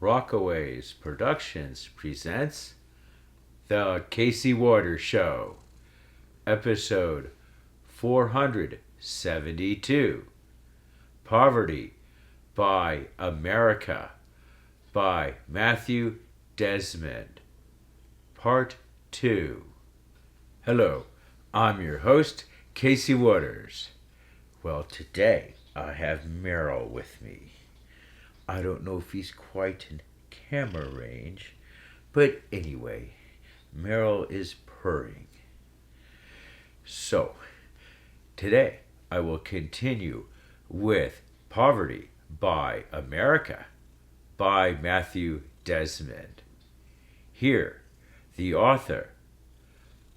Rockaways Productions presents The Casey Waters Show, episode 472, Poverty by America, by Matthew Desmond, Part 2. Hello, I'm your host, Casey Waters. Well, today I have Merrill with me. I don't know if he's quite in camera range, but anyway, Merrill is purring. So, today I will continue with Poverty by America by Matthew Desmond. Here, the author,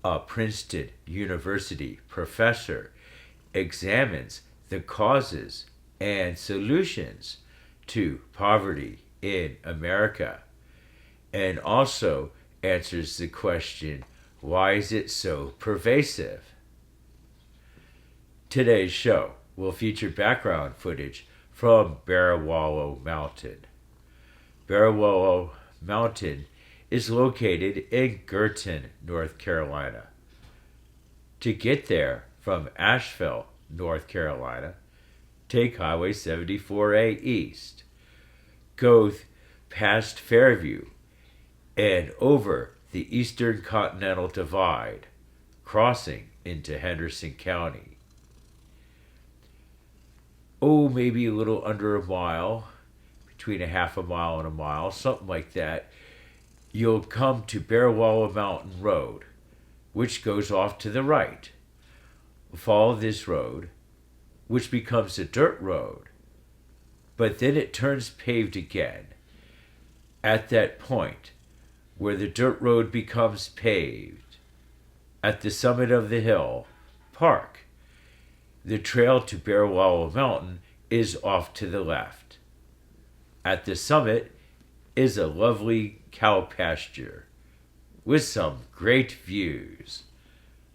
a Princeton University professor, examines the causes and solutions to poverty in America, and also answers the question, why is it so pervasive? Today's show will feature background footage from Barrawallow Mountain. Barrawallow Mountain is located in Girton, North Carolina. To get there from Asheville, North Carolina, take Highway 74A east, go past Fairview, and over the Eastern Continental Divide, crossing into Henderson County. Maybe a little under a mile, between a half a mile and a mile, something like that, you'll come to Barrawallow Mountain Road, which goes off to the right. Follow this road, which becomes a dirt road, but then it turns paved again. At that point, where the dirt road becomes paved, at the summit of the hill, park. The trail to Barrawallow Mountain is off to the left. At the summit is a lovely cow pasture with some great views.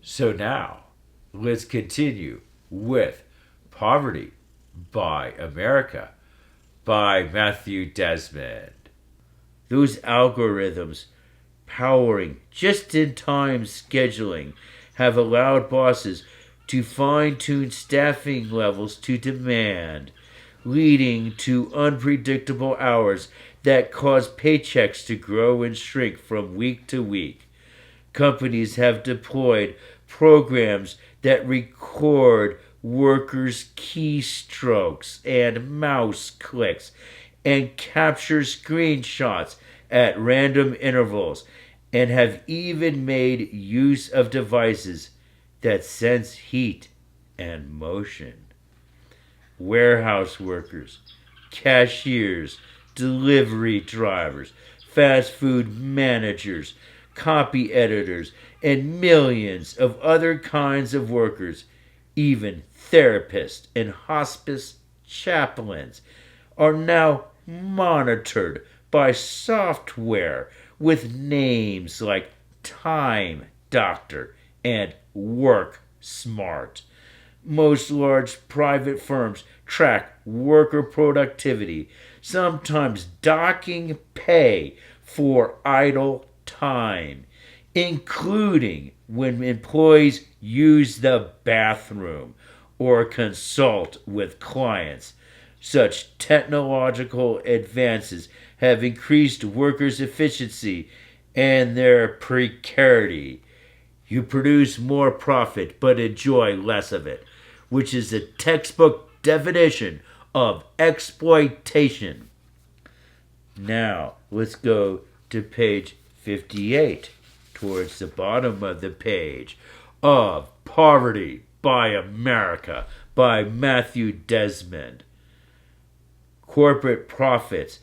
So now, let's continue with Poverty by America by Matthew Desmond. Those algorithms powering just-in-time scheduling have allowed bosses to fine-tune staffing levels to demand, leading to unpredictable hours that cause paychecks to grow and shrink from week to week. Companies have deployed programs that record workers' keystrokes and mouse clicks and capture screenshots at random intervals, and have even made use of devices that sense heat and motion. Warehouse workers, cashiers, delivery drivers, fast food managers, copy editors, and millions of other kinds of workers, even therapists and hospice chaplains, are now monitored by software with names like Time Doctor and Work Smart. Most large private firms track worker productivity, sometimes docking pay for idle time, including when employees use the bathroom or consult with clients. Such technological advances have increased workers' efficiency and their precarity. You produce more profit but enjoy less of it, which is the textbook definition of exploitation. Now, let's go to page 58, towards the bottom of the page, of Poverty by America by Matthew Desmond. Corporate profits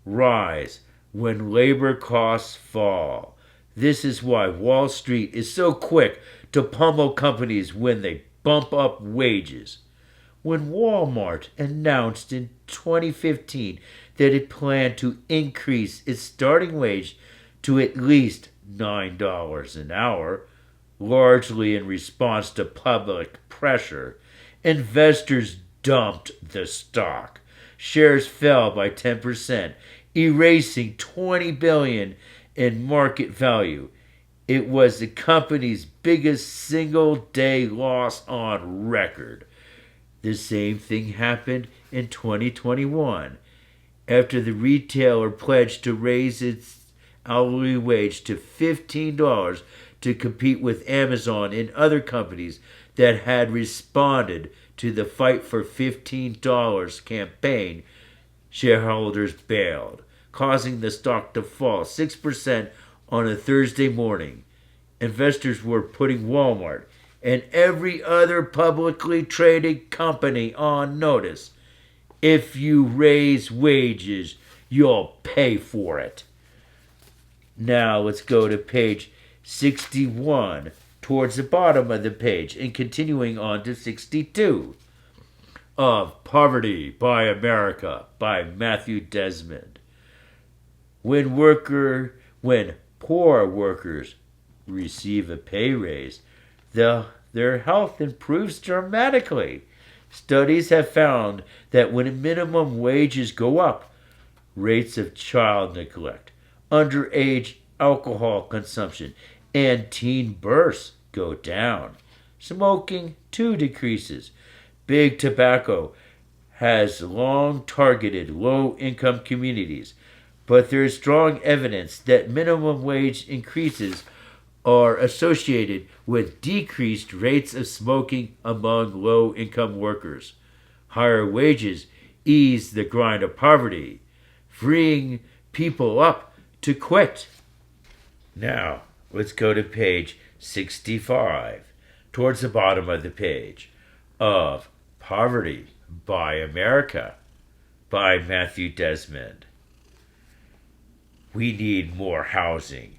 rise when labor costs fall. This is why Wall Street is so quick to pummel companies when they bump up wages. When Walmart announced in 2015 that it planned to increase its starting wage to at least $9 an hour, largely in response to public pressure, investors dumped the stock. Shares fell by 10%, erasing $20 billion in market value. It was the company's biggest single-day loss on record. The same thing happened in 2021 after the retailer pledged to raise its hourly wage to $15 to compete with Amazon and other companies that had responded to the Fight for $15 campaign. Shareholders bailed, causing the stock to fall 6% on a Thursday morning. Investors were putting Walmart and every other publicly traded company on notice. If you raise wages, you'll pay for it. Now let's go to page 61, towards the bottom of the page, and continuing on to 62. Of Poverty by America by Matthew Desmond. When poor workers receive a pay raise, their health improves dramatically. Studies have found that when minimum wages go up, rates of child neglect, underage alcohol consumption, and teen births go down. Smoking too decreases. Big Tobacco has long targeted low-income communities, but there is strong evidence that minimum wage increases are associated with decreased rates of smoking among low-income workers. Higher wages ease the grind of poverty, freeing people up to quit. Now, let's go to page 65, towards the bottom of the page, of Poverty by America by Matthew Desmond. We need more housing.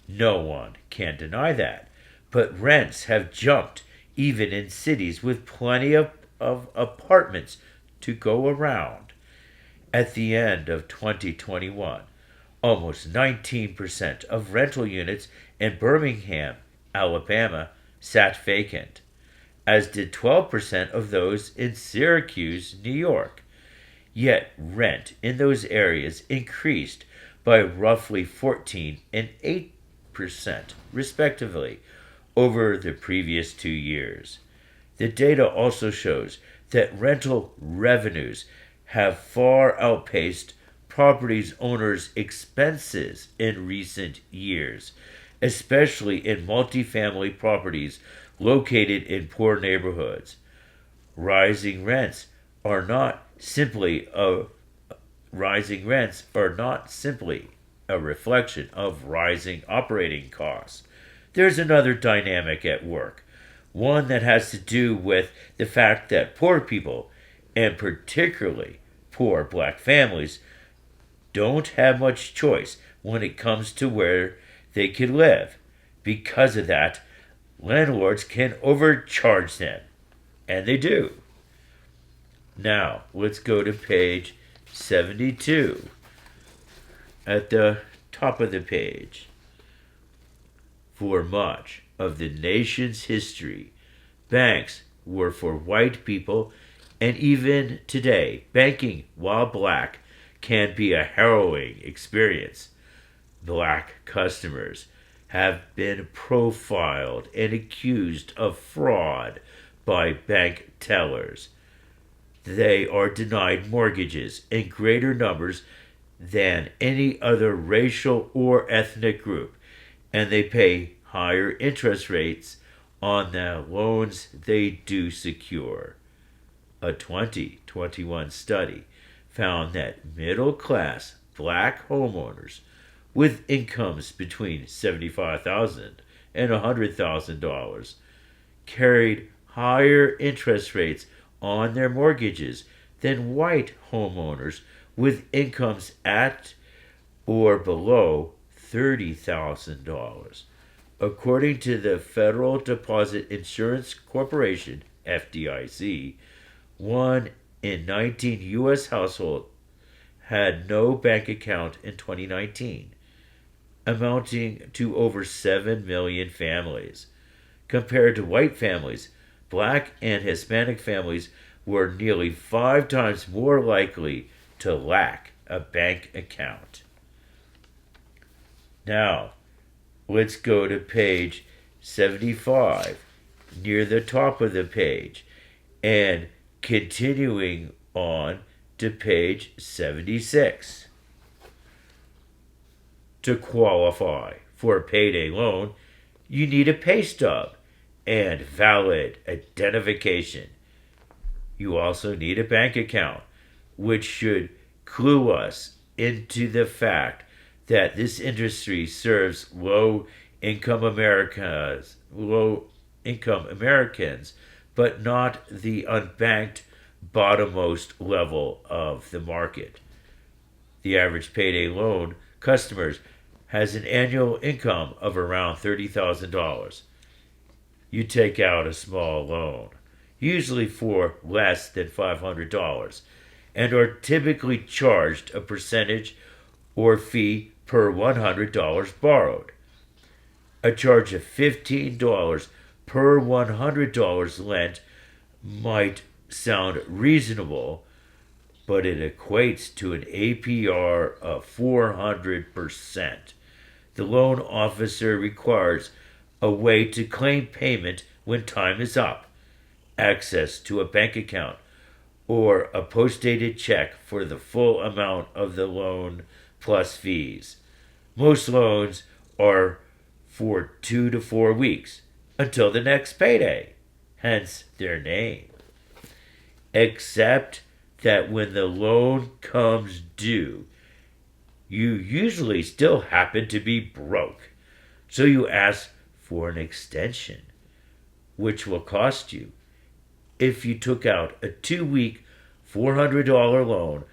No one can deny that. But rents have jumped even in cities with plenty of apartments to go around. At the end of 2021, almost 19% of rental units in Birmingham, Alabama, sat vacant, as did 12% of those in Syracuse, New York. Yet rent in those areas increased by roughly 14% and 8%, respectively, over the previous 2 years. The data also shows that rental revenues have far outpaced property owners' expenses in recent years, especially in multifamily properties located in poor neighborhoods. Rising rents are not simply a reflection of rising operating costs. There's another dynamic at work, one that has to do with the fact that poor people, and particularly poor black families, don't have much choice when it comes to where they can live. Because of that, landlords can overcharge them, and they do. Now, let's go to page 72, at the top of the page. For much of the nation's history, banks were for white people, and even today, banking while black can be a harrowing experience. Black customers have been profiled and accused of fraud by bank tellers. They are denied mortgages in greater numbers than any other racial or ethnic group, and they pay higher interest rates on the loans they do secure. A 2021 study found that middle-class black homeowners with incomes between $75,000 and $100,000 carried higher interest rates on their mortgages than white homeowners with incomes at or below $30,000. According to the Federal Deposit Insurance Corporation, FDIC, 1 in 19 U.S. households had no bank account in 2019, amounting to over 7 million families. Compared to white families, black and Hispanic families were nearly 5 times more likely to lack a bank account. Now, let's go to page 75, near the top of the page, and continuing on to page 76. To qualify for a payday loan, you need a pay stub and valid identification. You also need a bank account, which should clue us into the fact that this industry serves low-income Americans, but not the unbanked bottommost level of the market. The average payday loan customer has an annual income of around $30,000. You take out a small loan, usually for less than $500, and are typically charged a percentage or fee per $100 borrowed. A charge of $15 per $100 lent might sound reasonable, but it equates to an APR of 400%. The loan officer requires a way to claim payment when time is up, access to a bank account, or a post-dated check for the full amount of the loan plus fees. Most loans are for 2 to 4 weeks until the next payday, hence their name. Except that when the loan comes due, you usually still happen to be broke. So you ask for an extension, which will cost you. If you took out a 2-week $400 loan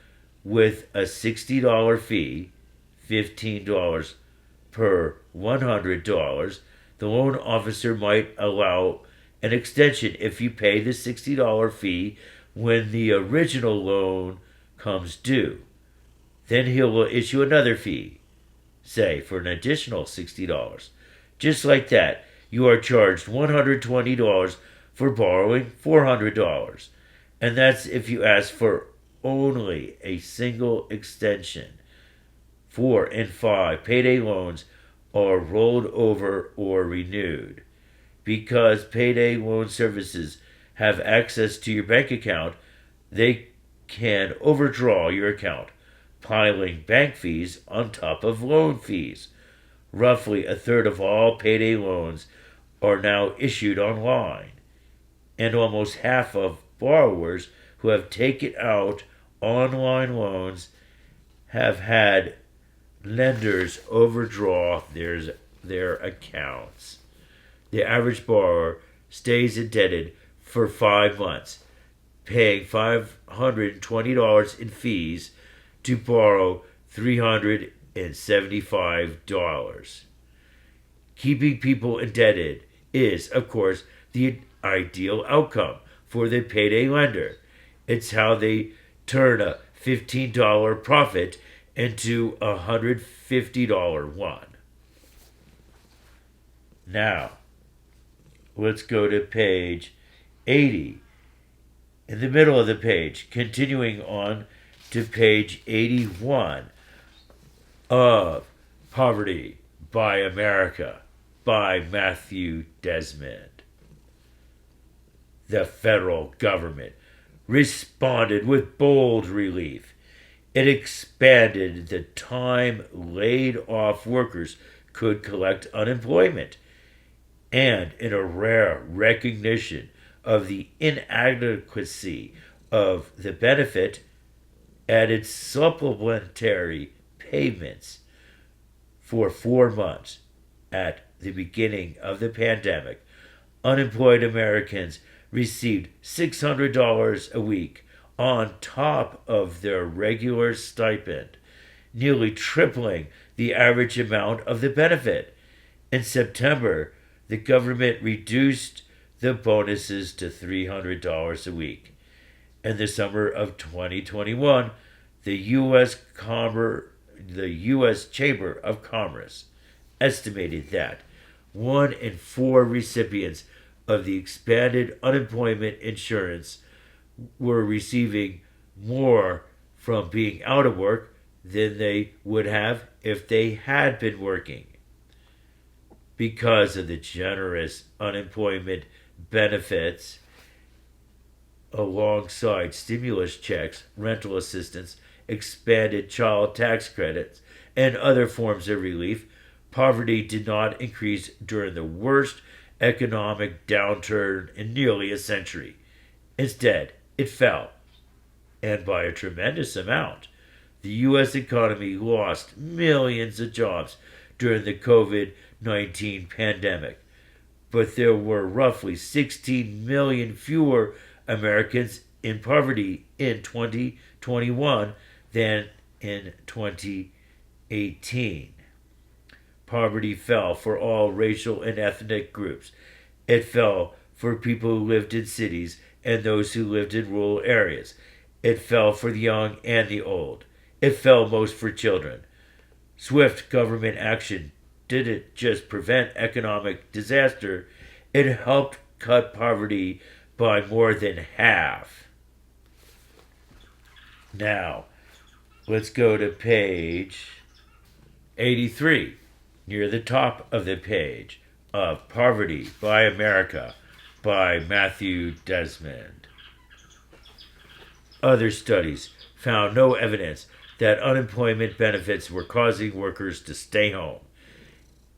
with a $60 fee, $15 per $100, the loan officer might allow an extension if you pay the $60 fee when the original loan comes due. Then he will issue another fee, say for an additional $60. Just like that, you are charged $120 for borrowing $400. And that's if you ask for only a single extension. 4 and 5 payday loans are rolled over or renewed. Because payday loan services have access to your bank account, they can overdraw your account, piling bank fees on top of loan fees. Roughly a third of all payday loans are now issued online, and almost half of borrowers who have taken out online loans have had lenders overdraw their accounts. The average borrower stays indebted for 5 months, paying $520 in fees to borrow $375. Keeping people indebted is, of course, the ideal outcome for the payday lender. It's how they turn a $15 profit into a $150 one. Now, let's go to page 80. In the middle of the page, continuing on to page 81 of Poverty by America by Matthew Desmond. The federal government responded with bold relief. It expanded the time laid off workers could collect unemployment, and in a rare recognition of the inadequacy of the benefit, added supplementary payments for 4 months. At the beginning of the pandemic, unemployed Americans received $600 a week on top of their regular stipend, nearly tripling the average amount of the benefit. In September, the government reduced the bonuses to $300 a week. In the summer of 2021, the U.S. Chamber of Commerce estimated that 1 in 4 recipients of the expanded unemployment insurance were receiving more from being out of work than they would have if they had been working. Because of the generous unemployment benefits alongside stimulus checks, rental assistance, expanded child tax credits, and other forms of relief, poverty did not increase during the worst economic downturn in nearly a century. Instead, it fell, and by a tremendous amount. The U.S. economy lost millions of jobs during the COVID-19 pandemic, but there were roughly 16 million fewer Americans in poverty in 2021 than in 2018. Poverty fell for all racial and ethnic groups. It fell for people who lived in cities and those who lived in rural areas. It fell for the young and the old. It fell most for children. Swift government action didn't just prevent economic disaster, it helped cut poverty by more than half. Now, let's go to page 83, near the top of the page, of Poverty by America by Matthew Desmond. Other studies found no evidence that unemployment benefits were causing workers to stay home.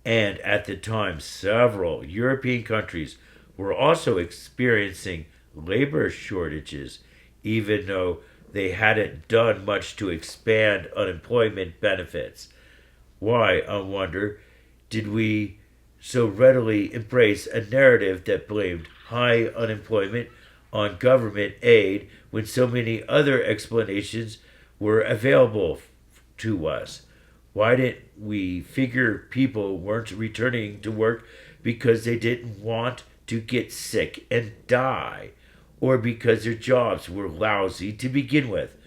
And at the time, several European countries were also experiencing labor shortages, even though they hadn't done much to expand unemployment benefits. Why, I wonder, did we so readily embrace a narrative that blamed high unemployment on government aid when so many other explanations were available to us? Why didn't we figure people weren't returning to work because they didn't want to get sick and die, or because their jobs were lousy to begin with,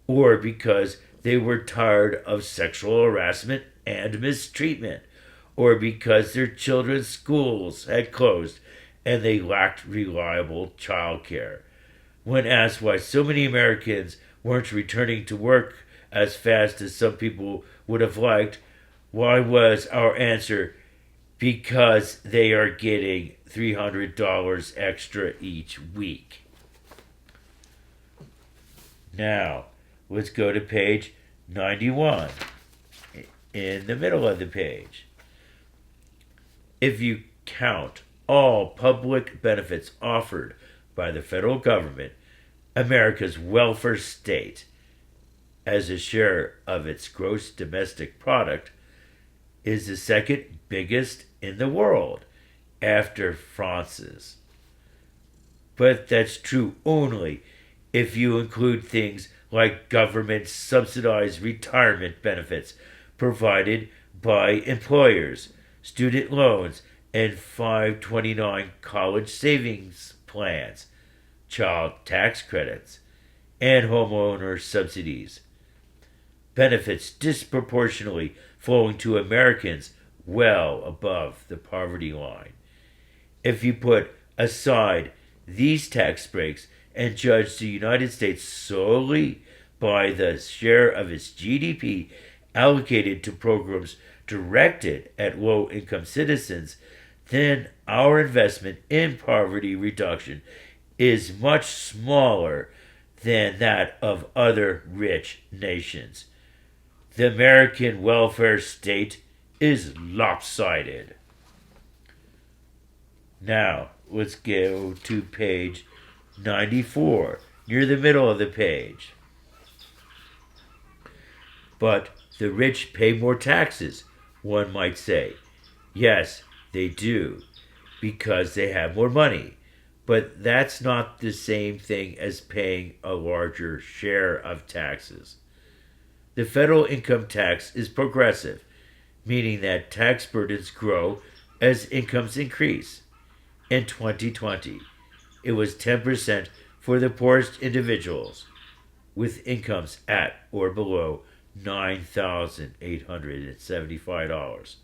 or because they were tired of sexual harassment and mistreatment, or because their children's schools had closed and they lacked reliable child care? When asked why so many Americans weren't returning to work as fast as some people would have liked, why was our answer, because they are getting $300 extra each week? Now, let's go to page 91, in the middle of the page. If you count all public benefits offered by the federal government, America's welfare state, as a share of its gross domestic product, is the second biggest in the world, after France's. But that's true only if you include things like government subsidized retirement benefits provided by employers, student loans, and 529 college savings plans, child tax credits, and homeowner subsidies. Benefits disproportionately flowing to Americans well above the poverty line. If you put aside these tax breaks and judge the United States solely by the share of its GDP allocated to programs directed at low-income citizens, then our investment in poverty reduction is much smaller than that of other rich nations. The American welfare state is lopsided. Now, let's go to page 94, near the middle of the page. But the rich pay more taxes, one might say. Yes, they do, because they have more money. But that's not the same thing as paying a larger share of taxes. The federal income tax is progressive, meaning that tax burdens grow as incomes increase. In 2020, it was 10% for the poorest individuals with incomes at or below $9,875,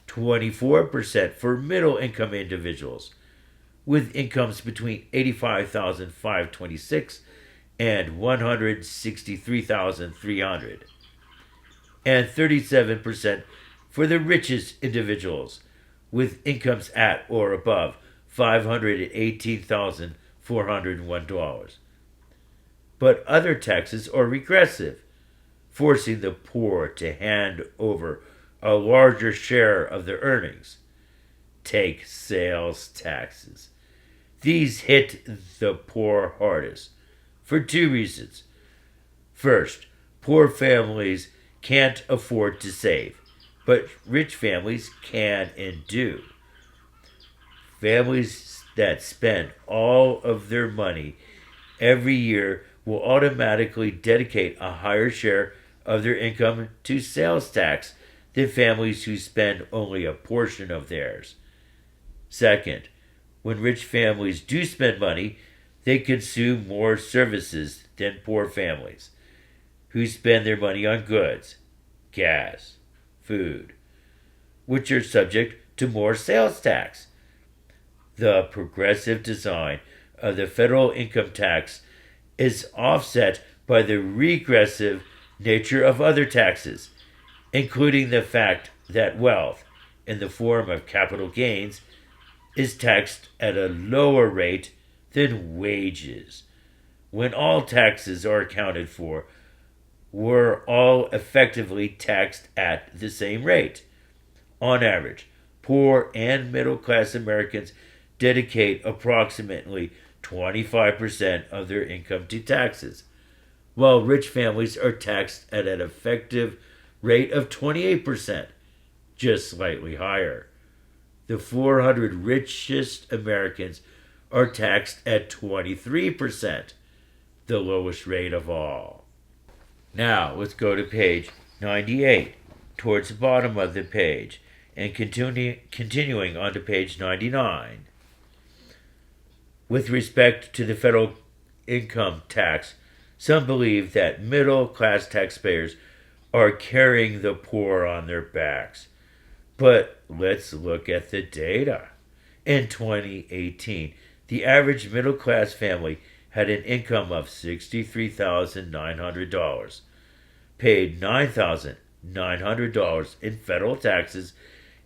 24% for middle-income individuals with incomes between $85,526 and $163,300, and 37% for the richest individuals with incomes at or above $518,401. But other taxes are regressive, forcing the poor to hand over a larger share of their earnings. Take sales taxes. These hit the poor hardest for two reasons. First, poor families can't afford to save, but rich families can and do. Families that spend all of their money every year will automatically dedicate a higher share of their income to sales tax than families who spend only a portion of theirs. Second, when rich families do spend money, they consume more services than poor families, who spend their money on goods, gas, food, which are subject to more sales tax. The progressive design of the federal income tax is offset by the regressive nature of other taxes, including the fact that wealth, in the form of capital gains, is taxed at a lower rate than wages. When all taxes are accounted for, we're all effectively taxed at the same rate. On average, poor and middle class Americans dedicate approximately 25% of their income to taxes, while rich families are taxed at an effective rate of 28%, just slightly higher. The 400 richest Americans are taxed at 23%, the lowest rate of all. Now, let's go to page 98, towards the bottom of the page, and continuing on to page 99. With respect to the federal income tax, some believe that middle-class taxpayers are carrying the poor on their backs. But let's look at the data. In 2018, the average middle-class family had an income of $63,900, paid $9,900 in federal taxes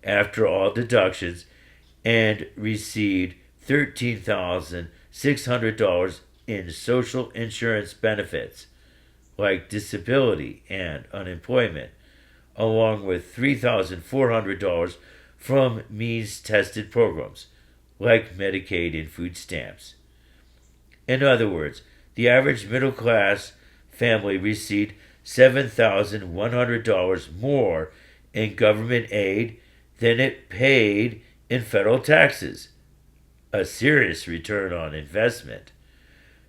after all deductions, and received $13,600 in social insurance benefits, like disability and unemployment, along with $3,400 from means-tested programs, like Medicaid and food stamps. In other words, the average middle-class family received $7,100 more in government aid than it paid in federal taxes. A serious return on investment.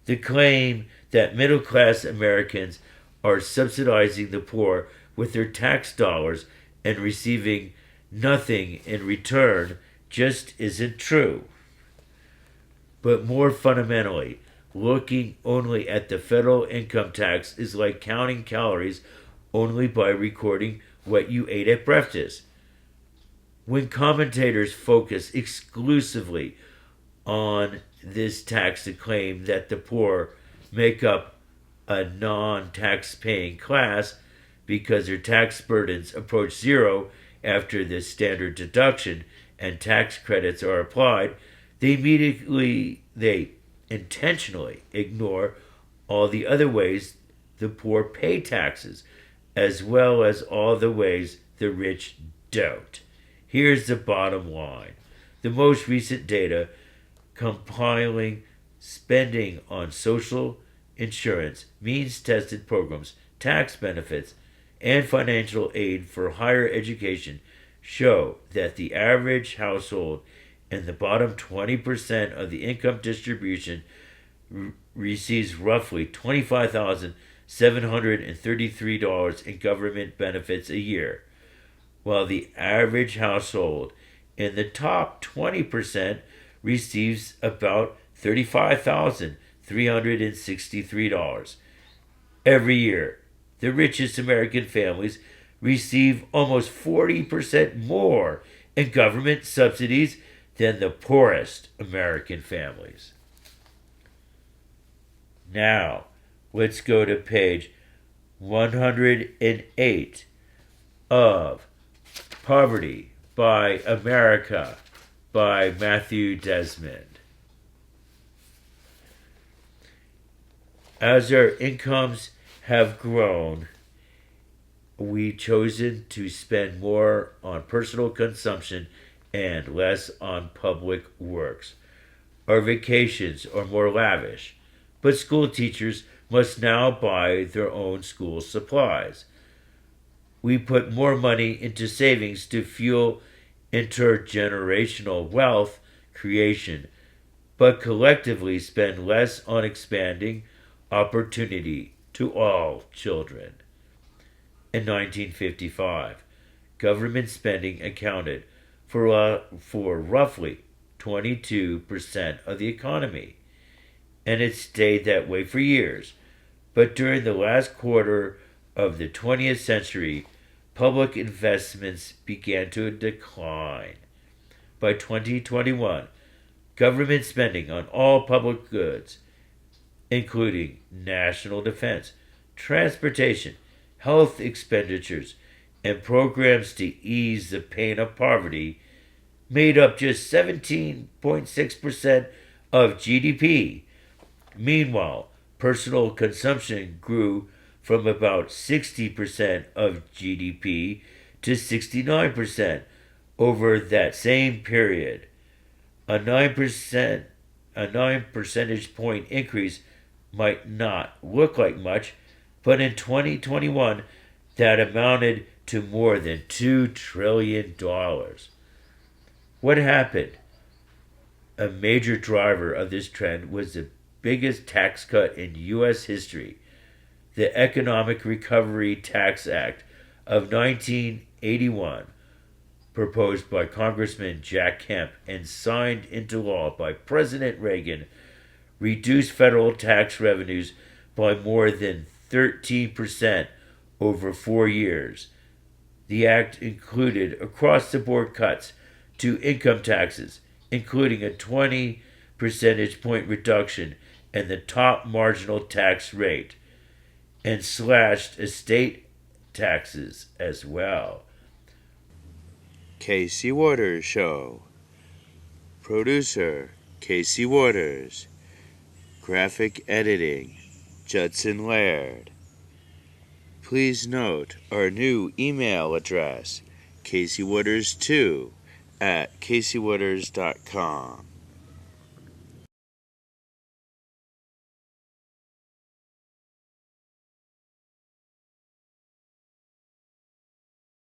The claim that middle-class Americans are subsidizing the poor with their tax dollars and receiving nothing in return just isn't true. But more fundamentally, looking only at the federal income tax is like counting calories only by recording what you ate at breakfast. When commentators focus exclusively on this tax to claim that the poor make up a non-tax paying class because their tax burdens approach zero after the standard deduction and tax credits are applied, they intentionally ignore all the other ways the poor pay taxes, as well as all the ways the rich don't. Here's the bottom line. The most recent data compiling spending on social insurance, means-tested programs, tax benefits, and financial aid for higher education show that the average household in the bottom 20% of the income distribution receives roughly $25,733 in government benefits a year, while the average household in the top 20% receives about $35,363. Every year, the richest American families receive almost 40% more in government subsidies than the poorest American families. Now, let's go to page 108, of Poverty by America by Matthew Desmond. As our incomes have grown, we've chosen to spend more on personal consumption and less on public works. Our vacations are more lavish, but school teachers must now buy their own school supplies. We put more money into savings to fuel intergenerational wealth creation, but collectively spend less on expanding opportunity to all children. In 1955, government spending accounted for roughly 22% of the economy, and it stayed that way for years. But during the last quarter of the 20th century, public investments began to decline. By 2021, government spending on all public goods, including national defense, transportation, health expenditures, and programs to ease the pain of poverty, made up just 17.6% of GDP. Meanwhile, personal consumption grew from about 60% of GDP to 69% over that same period. A 9 percentage point increase might not look like much, but in 2021, that amounted to more than $2 trillion. What happened? A major driver of this trend was the biggest tax cut in U.S. history, the Economic Recovery Tax Act of 1981, proposed by Congressman Jack Kemp and signed into law by President Reagan, reduced federal tax revenues by more than 13% over 4 years. The act included across-the-board cuts to income taxes, including a 20 percentage point reduction in the top marginal tax rate, and slashed estate taxes as well. Casey Waters Show. Producer, Casey Waters. Graphic editing, Judson Laird. Please note our new email address, caseywaters2@caseywaters.com.